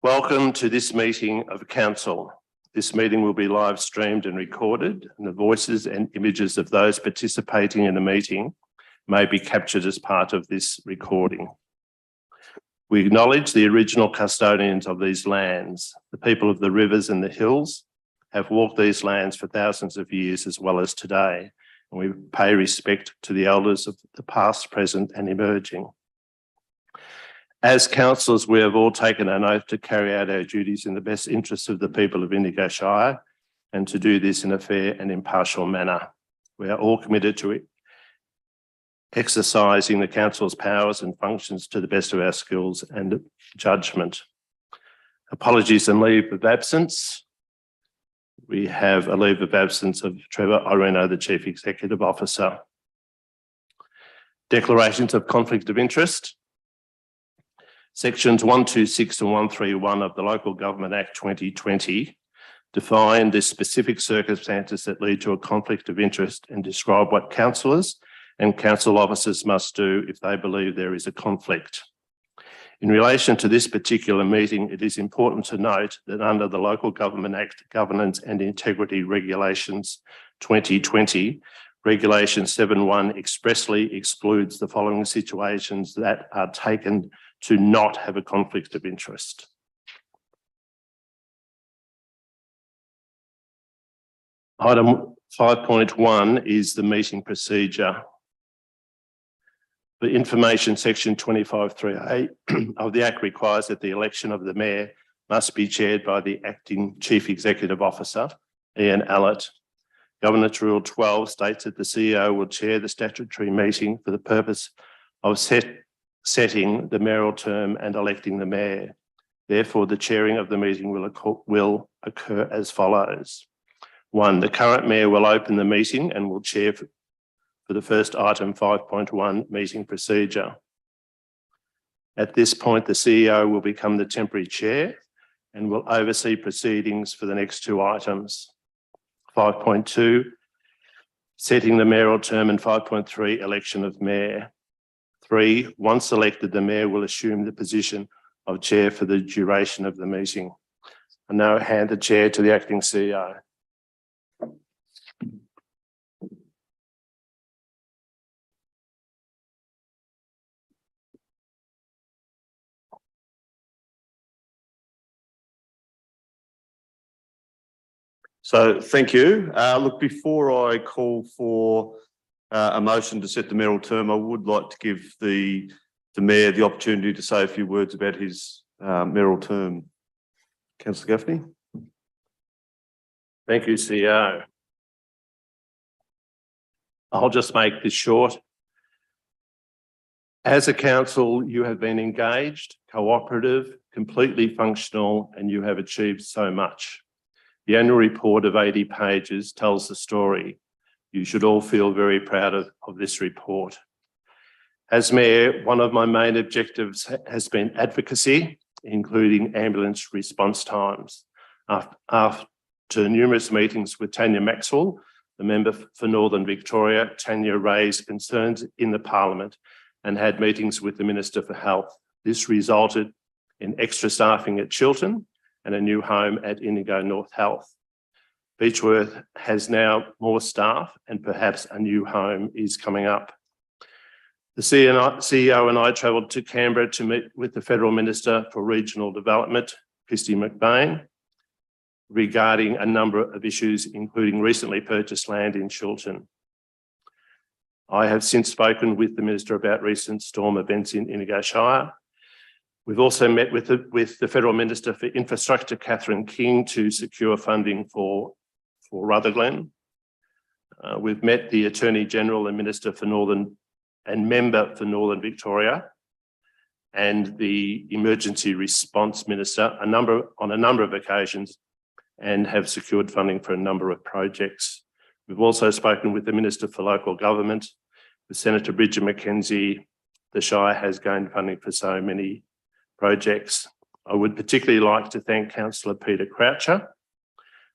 Welcome to this meeting of Council. This meeting will be live streamed and recorded, and the voices and images of those participating in the meeting may be captured as part of this recording. We acknowledge the original custodians of these lands. The people of the rivers and the hills have walked these lands for thousands of years as well as today, and we pay respect to the elders of the past, present and emerging. As councillors, we have all taken an oath to carry out our duties in the best interests of the people of Indigo Shire and to do this in a fair and impartial manner. We are all committed to exercising the council's powers and functions to the best of our skills and judgment. Apologies and leave of absence. We have a leave of absence of Trevor Ireno, the Chief Executive Officer. Declarations of conflict of interest. Sections 126 and 131 of the Local Government Act 2020 define the specific circumstances that lead to a conflict of interest and describe what councillors and council officers must do if they believe there is a conflict. In relation to this particular meeting, it is important to note that under the Local Government Act Governance and Integrity Regulations 2020, Regulation 7.1 expressly excludes the following situations that are taken to not have a conflict of interest. Item 5.1 is the meeting procedure. The information section 25.3A of the Act requires that the election of the Mayor must be chaired by the Acting Chief Executive Officer, Ian Allett. Governance Rule 12 states that the CEO will chair the statutory meeting for the purpose of setting the mayoral term and electing the Mayor. Therefore, the chairing of the meeting will occur as follows. 1, the current Mayor will open the meeting and will chair for the first item 5.1 meeting procedure. At this point, the CEO will become the temporary chair and will oversee proceedings for the next 2 items. 5.2, setting the mayoral term, and 5.3, election of Mayor. 3, once elected, the Mayor will assume the position of chair for the duration of the meeting. I now hand the chair to the acting CEO. So thank you. Look, before I call for a motion to set the mayoral term, I would like to give the Mayor the opportunity to say a few words about his mayoral term. Councillor Gaffney. Thank you, CEO. I'll just make this short. As a council, you have been engaged, cooperative, completely functional, and you have achieved so much. The annual report of 80 pages tells the story. You should all feel very proud of this report. As Mayor, one of my main objectives has been advocacy, including ambulance response times. After numerous meetings with Tanya Maxwell, the member for Northern Victoria, Tanya raised concerns in the Parliament and had meetings with the Minister for Health. This resulted in extra staffing at Chiltern and a new home at Indigo North Health. Beechworth has now more staff and perhaps a new home is coming up. The CEO and I travelled to Canberra to meet with the Federal Minister for Regional Development, Christy McBain, regarding a number of issues, including recently purchased land in Chiltern. I have since spoken with the Minister about recent storm events in Indigo Shire. We've also met with the Federal Minister for Infrastructure, Catherine King, to secure funding for Rutherglen. We've met the Attorney General and Minister for Northern and Member for Northern Victoria and the Emergency Response Minister on a number of occasions and have secured funding for a number of projects. We've also spoken with the Minister for Local Government, with Senator Bridget McKenzie. The Shire has gained funding for so many projects. I would particularly like to thank Councillor Peter Croucher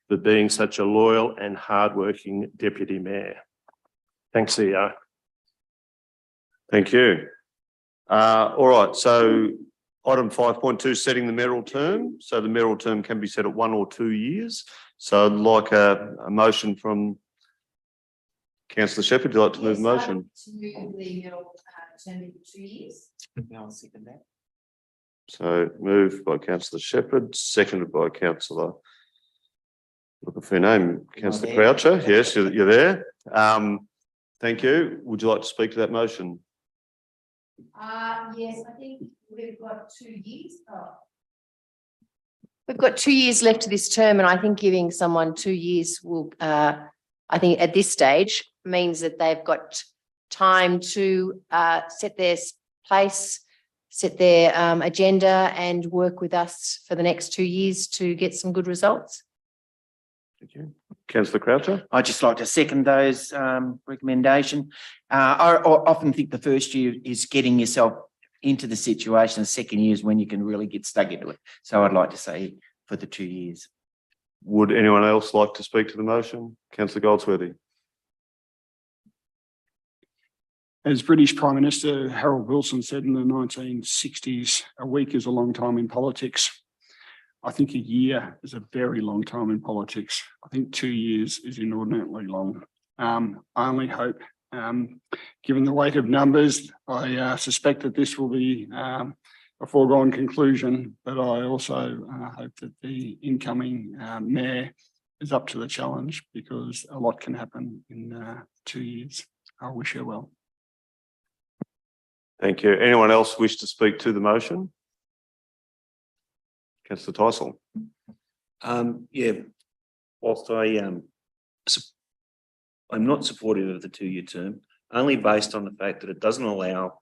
for being such a loyal and hardworking Deputy Mayor. Thanks, CEO. Thank you. All right, so Item 5.2, setting the mayoral term. So the mayoral term can be set at 1 or 2 years. So I'd like a motion from Councillor Shepherd. Would you like to move the motion? To move the mayoral term in 2 years. I'll second that. So moved by Councillor Shepherd, seconded by Councillor, looking for your name, Councillor there. Croucher. Yes, you're there. Thank you. Would you like to speak to that motion? Yes, I think we've got 2 years. We've got 2 years left to this term, and I think giving someone 2 years will, I think at this stage means that they've got time to set their place, set their agenda and work with us for the next 2 years to get some good results. Thank you. Councillor Croucher. I'd just like to second those recommendation. I often think the first year is getting yourself into the situation. The second year is when you can really get stuck into it. So I'd like to say for the 2 years. Would anyone else like to speak to the motion? Councillor Goldsworthy. As British Prime Minister Harold Wilson said in the 1960s, a week is a long time in politics. I think a year is a very long time in politics. I think 2 years is inordinately long. I only hope, given the weight of numbers, I suspect that this will be a foregone conclusion, but I also hope that the incoming mayor is up to the challenge, because a lot can happen in 2 years. I wish her well. Thank you. Anyone else wish to speak to the motion? Councillor Tysell. Yeah, whilst I'm not supportive of the 2-year term, only based on the fact that it doesn't allow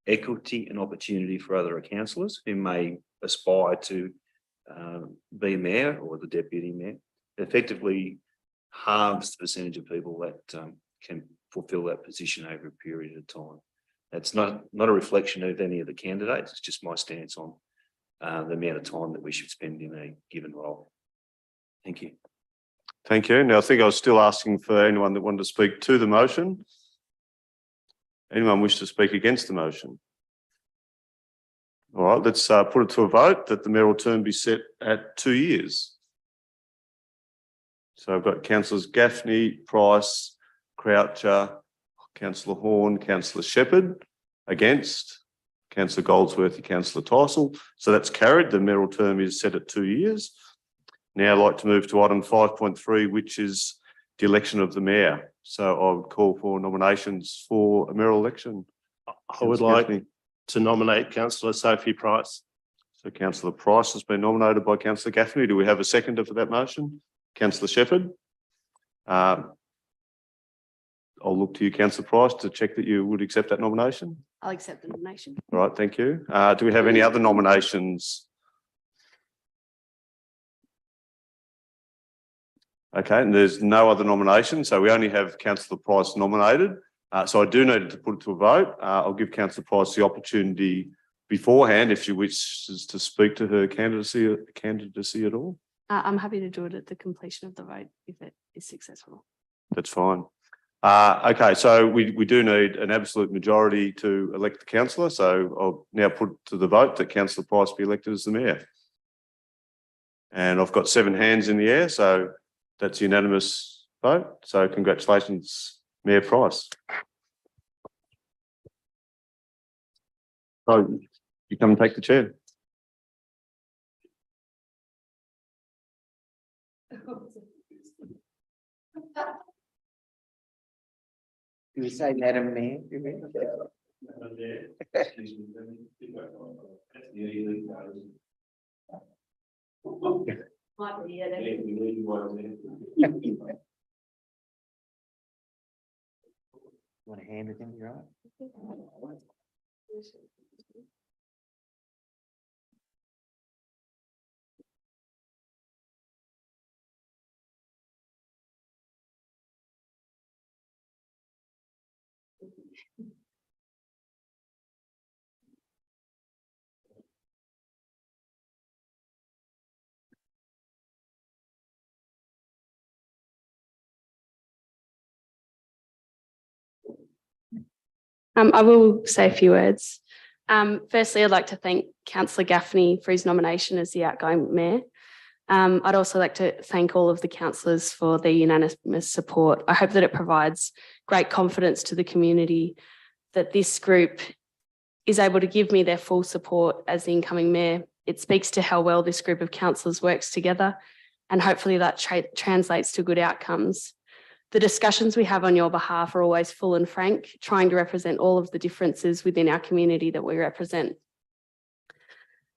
equity and opportunity for other councillors who may aspire to be mayor or the deputy mayor. It effectively halves the percentage of people that can fulfil that position over a period of time. That's not a reflection of any of the candidates. It's just my stance on the amount of time that we should spend in a given role. Thank you. Thank you. Now, I think I was still asking for anyone that wanted to speak to the motion. Anyone wish to speak against the motion? All right, let's put it to a vote that the mayoral term be set at 2 years. So I've got Councillors Gaffney, Price, Croucher, Councillor Horn, Councillor Shepherd. Against? Councillor Goldsworthy, Councillor Tysell. So that's carried. The mayoral term is set at 2 years. Now I'd like to move to item 5.3, which is the election of the mayor. So I would call for nominations for a mayoral election. I would like to nominate Councillor Sophie Price. So Councillor Price has been nominated by Councillor Gaffney. Do we have a seconder for that motion? Councillor Shepherd. I'll look to you, Councillor Price, to check that you would accept that nomination. I'll accept the nomination. All right, thank you. Do we have any other nominations? Okay, and there's no other nominations, so we only have Councillor Price nominated. So I do need to put it to a vote. I'll give Councillor Price the opportunity beforehand if she wishes to speak to her candidacy at all. I'm happy to do it at the completion of the vote if it is successful. That's fine. Okay, so we do need an absolute majority to elect the councillor. So I'll now put to the vote that Councillor Price be elected as the mayor. And I've got 7 hands in the air, so that's unanimous vote. So congratulations, Mayor Price. So you come and take the chair. Do you say Madam Mayor? Might be, yeah, Want to hand it in, right? I will say a few words. Firstly, I'd like to thank Councillor Gaffney for his nomination as the outgoing mayor. I'd also like to thank all of the councillors for their unanimous support. I hope that it provides great confidence to the community that this group is able to give me their full support as the incoming mayor. It speaks to how well this group of councillors works together, and hopefully that translates to good outcomes. The discussions we have on your behalf are always full and frank, trying to represent all of the differences within our community that we represent.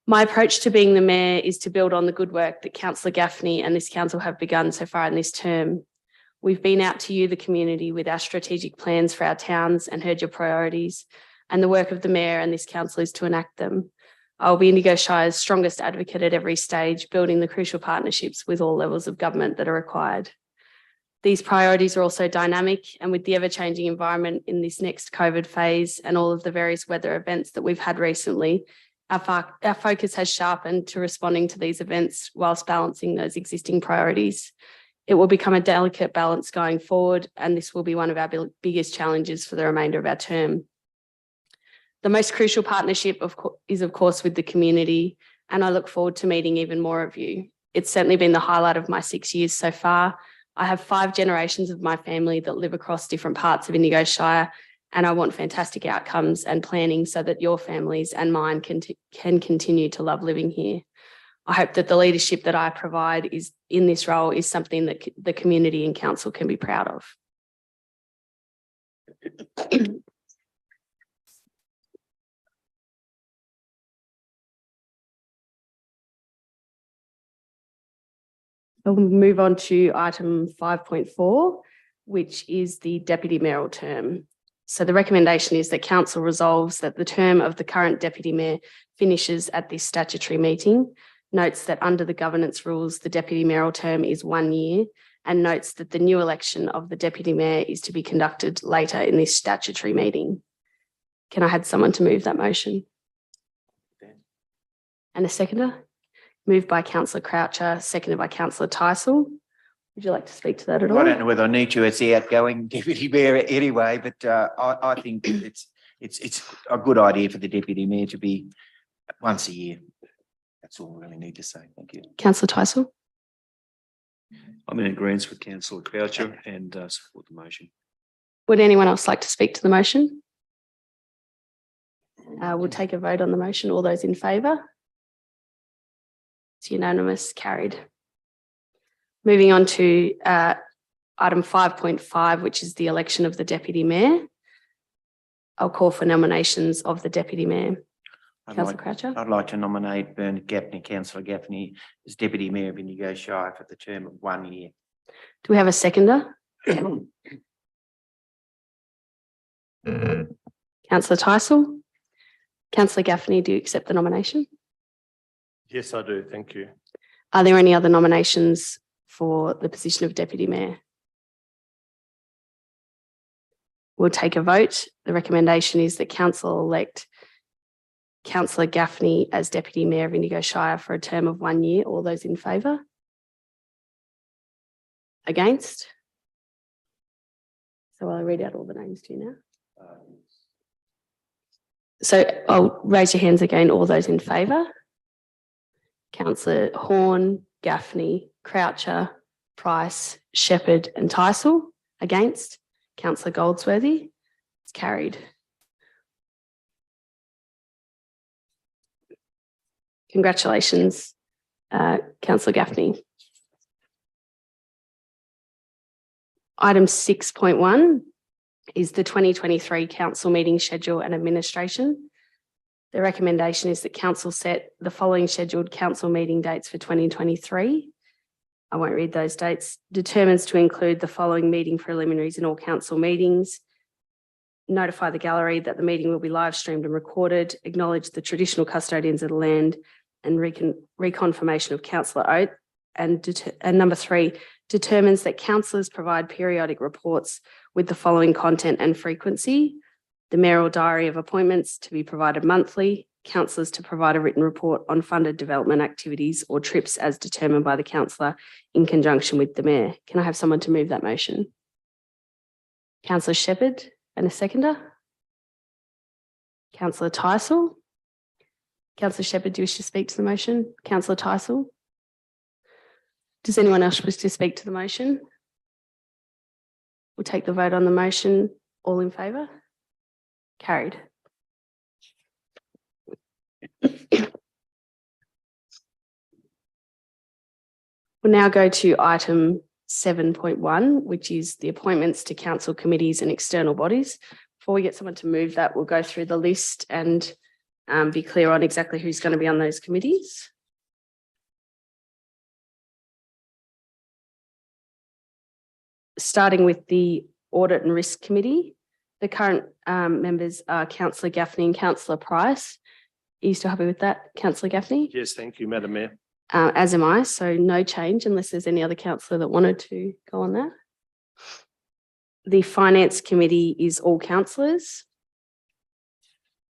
My approach to being the mayor is to build on the good work that Councillor Gaffney and this council have begun so far in this term. We've been out to you, the community, with our strategic plans for our towns and heard your priorities, and the work of the mayor and this council is to enact them. I'll be Indigo Shire's strongest advocate at every stage, building the crucial partnerships with all levels of government that are required. These priorities are also dynamic, and with the ever-changing environment in this next COVID phase and all of the various weather events that we've had recently, our focus has sharpened to responding to these events whilst balancing those existing priorities. It will become a delicate balance going forward, and this will be one of our biggest challenges for the remainder of our term. The most crucial partnership is of course with the community, and I look forward to meeting even more of you. It's certainly been the highlight of my 6 years so far. I have 5 generations of my family that live across different parts of Indigo Shire, and I want fantastic outcomes and planning so that your families and mine can continue to love living here. I hope that the leadership that I provide is in this role is something that the community and council can be proud of. We'll move on to item 5.4, which is the deputy mayoral term. So the recommendation is that council resolves that the term of the current deputy mayor finishes at this statutory meeting, notes that under the governance rules, the deputy mayoral term is 1 year, and notes that the new election of the deputy mayor is to be conducted later in this statutory meeting. Can I have someone to move that motion? And a seconder? Moved by Councillor Croucher, seconded by Councillor Tyson. Would you like to speak to that at all? I don't know whether I need to as the outgoing deputy mayor anyway, but I think it's a good idea for the deputy mayor to be once a year. That's all I really need to say. Thank you. Councillor Tyson. I'm in agreement with Councillor Croucher and support the motion. Would anyone else like to speak to the motion? We'll take a vote on the motion. All those in favour? It's unanimous, carried. Moving on to item 5.5, which is the election of the deputy mayor. I'll call for nominations of the deputy mayor. Councillor Croucher. I'd like to nominate Bernard Gaffney, Councillor Gaffney, as deputy mayor of Indigo Shire for the term of 1 year. Do we have a seconder? Councillor Tyson. Councillor Gaffney, do you accept the nomination? Yes, I do. Thank you. Are there any other nominations for the position of deputy mayor? We'll take a vote. The recommendation is that council elect Councillor Gaffney as deputy mayor of Indigo Shire for a term of 1 year. All those in favour? Against? So I'll read out all the names to you now. So I'll raise your hands again. All those in favour? Councillor Horn, Gaffney, Croucher, Price, Shepherd and Tyson. Against? Councillor Goldsworthy. It's carried. Congratulations, Councillor Gaffney. Item 6.1 is the 2023 council meeting schedule and administration. The recommendation is that council set the following scheduled council meeting dates for 2023. I won't read those dates. Determines to include the following meeting preliminaries in all council meetings. Notify the gallery that the meeting will be live streamed and recorded. Acknowledge the traditional custodians of the land and reconfirmation of councillor oath. And number 3, determines that councillors provide periodic reports with the following content and frequency. The mayoral diary of appointments to be provided monthly. Councillors to provide a written report on funded development activities or trips as determined by the councillor in conjunction with the mayor. Can I have someone to move that motion? Councillor Shepherd and a seconder. Councillor Tyson. Councillor Shepherd, do you wish to speak to the motion? Councillor Tyson? Does anyone else wish to speak to the motion? We'll take the vote on the motion. All in favour? Carried. We'll now go to item 7.1, which is the appointments to council committees and external bodies. Before we get someone to move that, we'll go through the list and be clear on exactly who's going to be on those committees. Starting with the Audit and Risk Committee, the current members are Councillor Gaffney and Councillor Price. Are you still happy with that, Councillor Gaffney? Yes, thank you, Madam Mayor. As am I, so no change unless there's any other councillor that wanted to go on that. The Finance Committee is all councillors.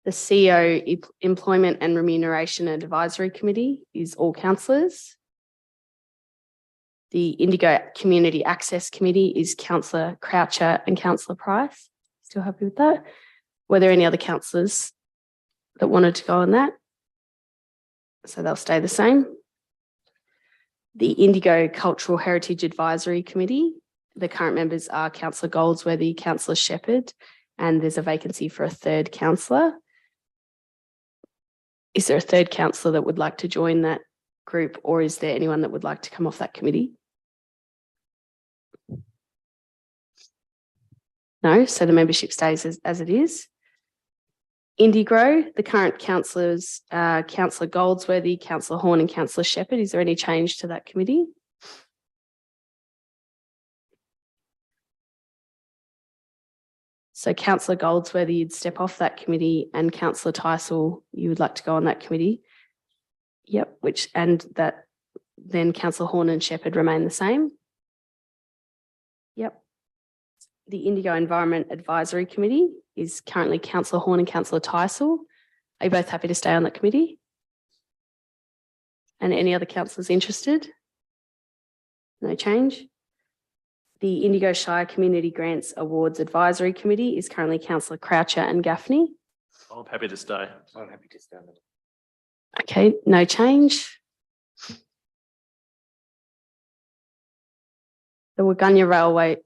The CEO Employment and Remuneration Advisory Committee is all councillors. The Indigo Community Access Committee is Councillor Croucher and Councillor Price. Still happy with that? Were there any other councillors that wanted to go on that? So they'll stay the same. The Indigo Cultural Heritage Advisory Committee, the current members are Councillor Goldsworthy, Councillor Shepherd, and there's a vacancy for a third councillor. Is there a third councillor that would like to join that group, or is there anyone that would like to come off that committee? No, so the membership stays as it is. Indigo, the current councillors, Councillor Goldsworthy, Councillor Horn and Councillor Shepherd. Is there any change to that committee? So Councillor Goldsworthy, you'd step off that committee, and Councillor Tyson, you would like to go on that committee. Yep, then Councillor Horn and Shepherd remain the same. Yep. The Indigo Environment Advisory Committee is currently Councillor Horn and Councillor Tyson. Are you both happy to stay on that committee? And any other councillors interested? No change. The Indigo Shire Community Grants Awards Advisory Committee is currently Councillor Croucher and Gaffney. I'm happy to stay. I'm happy to stay on it. Okay, no change. The Waganya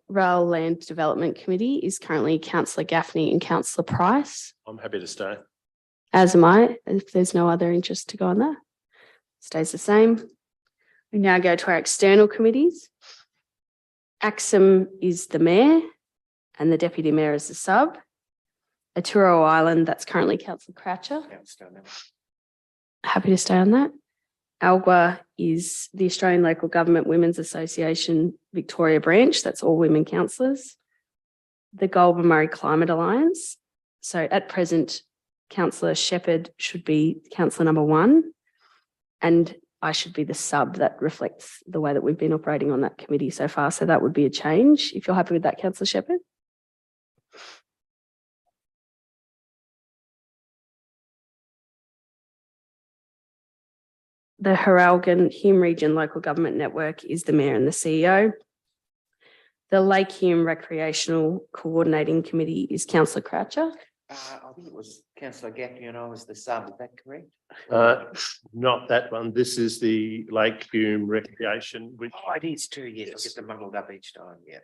Rail Land Development Committee is currently Councillor Gaffney and Councillor Price. I'm happy to stay. As am I, if there's no other interest to go on that. Stays the same. We now go to our external committees. AXIM is the mayor and the deputy mayor is the sub. Aturo Island, that's currently Councillor Croucher. Yeah, stay on that. Happy to stay on that. ALGWA is the Australian Local Government Women's Association Victoria branch. That's all women councillors. The Goulburn Murray Climate Alliance. So at present, Councillor Shepherd should be councillor number 1, and I should be the sub. That reflects the way that we've been operating on that committee so far. So that would be a change. If you're happy with that, Councillor Shepherd. The Haralgan Hume Region Local Government Network is the mayor and the CEO. The Lake Hume Recreational Coordinating Committee is Councillor Croucher. I think it was Councillor Gaffney and I was the sub, is that correct? Not that one. This is the Lake Hume Recreation, which Oh, it is too, yes, I Yes. get them muddled up each time, yeah.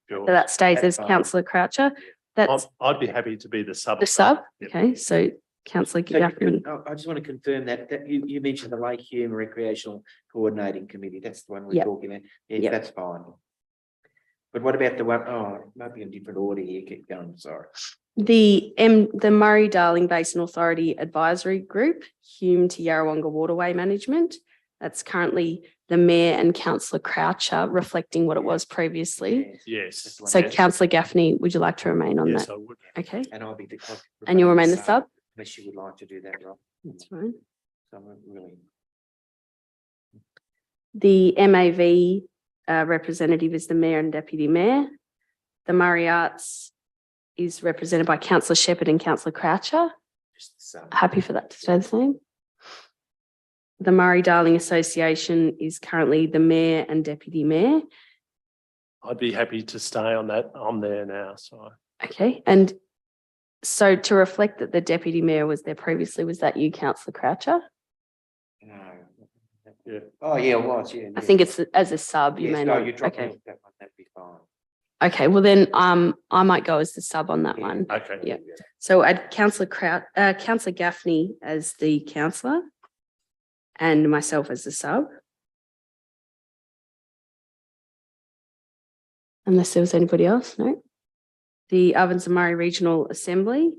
So that stays That's as fine. Councillor Croucher. That's I'd be happy to be the sub. the sub. Yep. Okay, so Councillor So Gaffney. I just want to confirm that you mentioned the Lake Hume Recreational Coordinating Committee, that's the one we're Yep. talking about. Yes, Yep. that's fine. But what about the one, oh, it might be in different order here, keep going, sorry. The Murray-Darling Basin Authority Advisory Group, Hume to Yarrawonga Waterway Management. That's currently the mayor and Councillor Croucher, reflecting what it was previously. Yes. That's the one. So Councillor Gaffney, would you like to remain on Yes, that? I would. Okay, And I'll be the. and you'll remain the sub? Unless you would like to do that, Rob. That's fine. So I'm really. The MAV representative is the mayor and deputy mayor. The Murray Arts is represented by Councillor Shepherd and Councillor Croucher. Just the sub. Happy for that to stay the same. The Murray-Darling Association is currently the mayor and deputy mayor. I'd be happy to stay on that. I'm there now, so. Okay, and so to reflect that the deputy mayor was there previously, was that you, Councillor Croucher? Oh, yeah, it was, yeah. I think it's as a sub, you Yes, may no, not. you drop me Okay. off that one, that'd be fine. Okay, well then, I might go as the sub on that Yeah. one. Okay. Yeah. So add councillor Gaffney as the councillor and myself as the sub. Unless there was anybody else, no? The Ovens and Murray Regional Assembly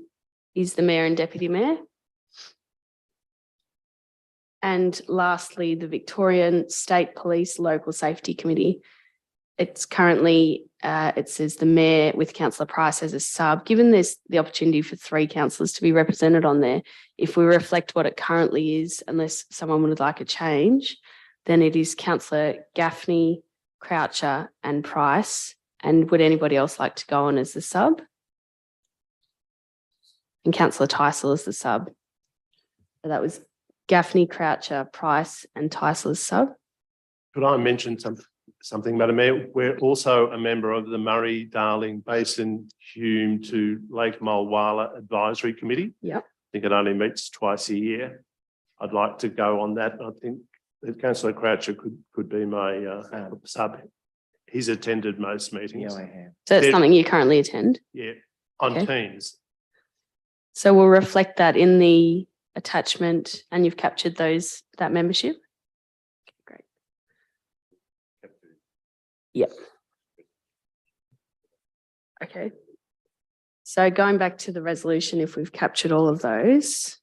is the mayor and deputy mayor. And lastly, the Victorian State Police Local Safety Committee. It's currently, it says the mayor with councillor Price as a sub. Given there's the opportunity for 3 councillors to be represented on there, if we reflect what it currently is, unless someone would like a change, then it is councillor Gaffney, Croucher and Price. And would anybody else like to go on as the sub? And councillor Tyson as the sub. So that was Gaffney, Croucher, Price and Tyson as sub. Could I mention something, Madam Mayor? We're also a member of the Murray-Darling Basin Hume to Lake Mulwala Advisory Committee. Yep. I think it only meets twice a year. I'd like to go on that. I think that councillor Croucher could be my sub. He's attended most meetings. Yeah, I have. So it's Yeah. something you currently attend. Yeah, on Okay. Teams. So we'll reflect that in the attachment and you've captured that membership. Great. Yep. Okay. So going back to the resolution, if we've captured all of those.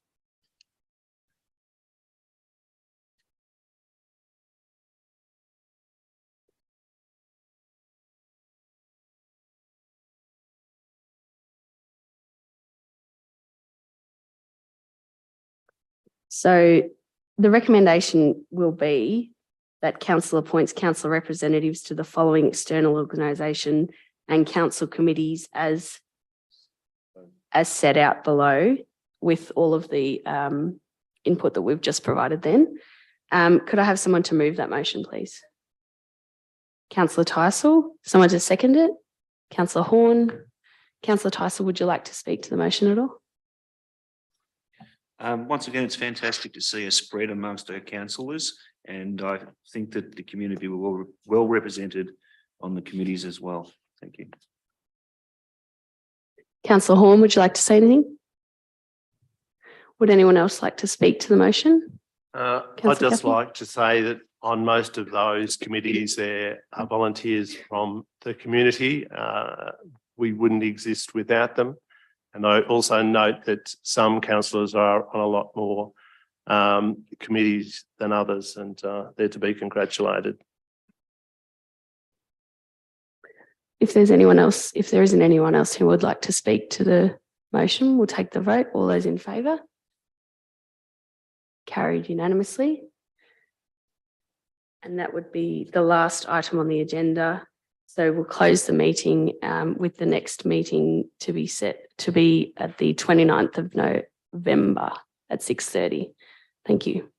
So the recommendation will be that council appoints council representatives to the following external organisation and council committees as set out below with all of the input that we've just provided then. Could I have someone to move that motion, please? Councillor Tyson, someone to second it? Councillor Horn. Councillor Tyson, would you like to speak to the motion at all? Once again, it's fantastic to see a spread amongst our councillors, and I think that the community were well represented on the committees as well. Thank you. Councillor Horn, would you like to say anything? Would anyone else like to speak to the motion? I'd Councillor just Gaffney? like to say that on most of those committees, there are volunteers from the community. We wouldn't exist without them. And I also note that some councillors are on a lot more committees than others, and they're to be congratulated. If there's anyone else, if there isn't anyone else who would like to speak to the motion, we'll take the vote. All those in favour? Carried unanimously. And that would be the last item on the agenda. So we'll close the meeting with the next meeting to be set to be at the 29th of November at 6:30. Thank you.